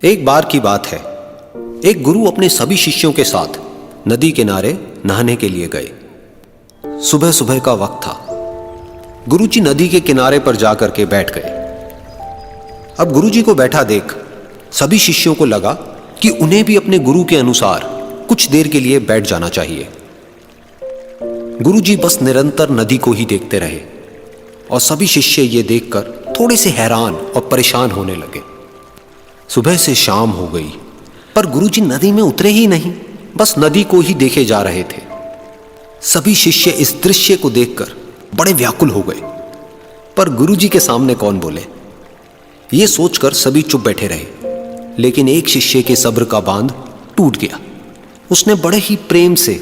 एक बार की बात है, एक गुरु अपने सभी शिष्यों के साथ नदी किनारे नहाने के लिए गए। सुबह सुबह का वक्त था। गुरुजी नदी के किनारे पर जाकर के बैठ गए। अब गुरुजी को बैठा देख सभी शिष्यों को लगा कि उन्हें भी अपने गुरु के अनुसार कुछ देर के लिए बैठ जाना चाहिए। गुरुजी बस निरंतर नदी को ही देखते रहे और सभी शिष्य ये देखकर थोड़े से हैरान और परेशान होने लगे। सुबह से शाम हो गई पर गुरुजी नदी में उतरे ही नहीं, बस नदी को ही देखे जा रहे थे। सभी शिष्य इस दृश्य को देखकर बड़े व्याकुल हो गए, पर गुरुजी के सामने कौन बोले, ये सोचकर सभी चुप बैठे रहे। लेकिन एक शिष्य के सब्र का बांध टूट गया। उसने बड़े ही प्रेम से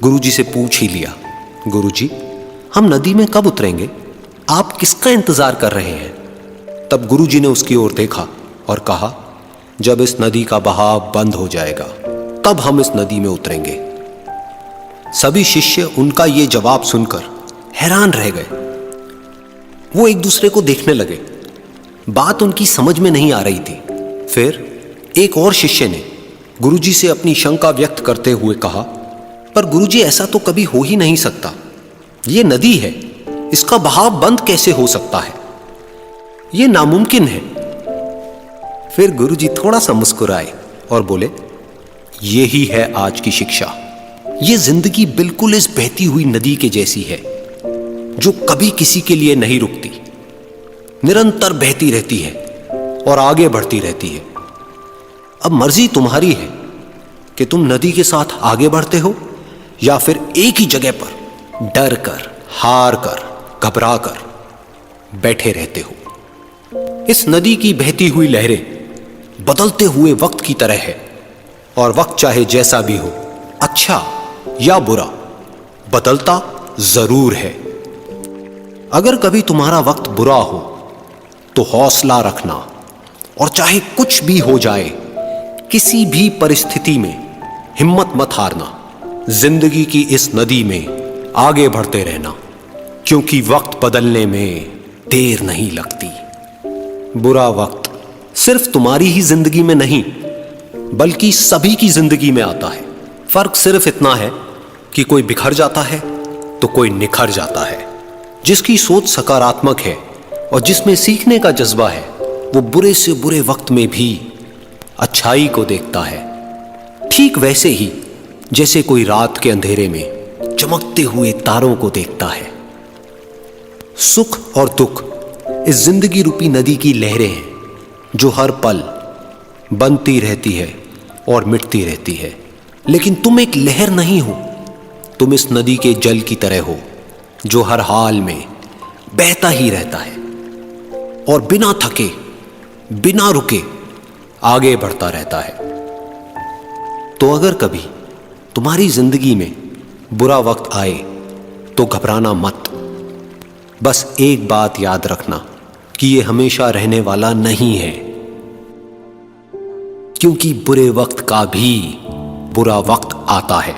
गुरुजी से पूछ ही लिया, गुरुजी, हम नदी में कब उतरेंगे? आप किसका इंतजार कर रहे हैं? तब गुरुजी ने उसकी ओर देखा और कहा, जब इस नदी का बहाव बंद हो जाएगा तब हम इस नदी में उतरेंगे। सभी शिष्य उनका ये जवाब सुनकर हैरान रह गए। वो एक दूसरे को देखने लगे। बात उनकी समझ में नहीं आ रही थी। फिर एक और शिष्य ने गुरुजी से अपनी शंका व्यक्त करते हुए कहा, पर गुरुजी, ऐसा तो कभी हो ही नहीं सकता। ये नदी है, इसका बहाव बंद कैसे हो सकता है? ये नामुमकिन है। फिर गुरुजी थोड़ा सा मुस्कुराए और बोले, यही है आज की शिक्षा। ये जिंदगी बिल्कुल इस बहती हुई नदी के जैसी है, जो कभी किसी के लिए नहीं रुकती, निरंतर बहती रहती है और आगे बढ़ती रहती है। अब मर्जी तुम्हारी है कि तुम नदी के साथ आगे बढ़ते हो या फिर एक ही जगह पर डर कर, हार कर, घबरा कर बैठे रहते हो। इस नदी की बहती हुई लहरें बदलते हुए वक्त की तरह है, और वक्त चाहे जैसा भी हो, अच्छा या बुरा, बदलता जरूर है। अगर कभी तुम्हारा वक्त बुरा हो तो हौसला रखना, और चाहे कुछ भी हो जाए, किसी भी परिस्थिति में हिम्मत मत हारना। जिंदगी की इस नदी में आगे बढ़ते रहना, क्योंकि वक्त बदलने में देर नहीं लगती। बुरा वक्त सिर्फ तुम्हारी ही जिंदगी में नहीं, बल्कि सभी की जिंदगी में आता है। फर्क सिर्फ इतना है कि कोई बिखर जाता है तो कोई निखर जाता है। जिसकी सोच सकारात्मक है और जिसमें सीखने का जज्बा है, वो बुरे से बुरे वक्त में भी अच्छाई को देखता है। ठीक वैसे ही जैसे कोई रात के अंधेरे में चमकते हुए तारों को देखता है। सुख और दुख इस जिंदगी रूपी नदी की लहरें हैं, जो हर पल बनती रहती है और मिटती रहती है। लेकिन तुम एक लहर नहीं हो, तुम इस नदी के जल की तरह हो, जो हर हाल में बहता ही रहता है और बिना थके, बिना रुके आगे बढ़ता रहता है। तो अगर कभी तुम्हारी जिंदगी में बुरा वक्त आए तो घबराना मत। बस एक बात याद रखना कि ये हमेशा रहने वाला नहीं है, क्योंकि बुरे वक्त का भी बुरा वक्त आता है।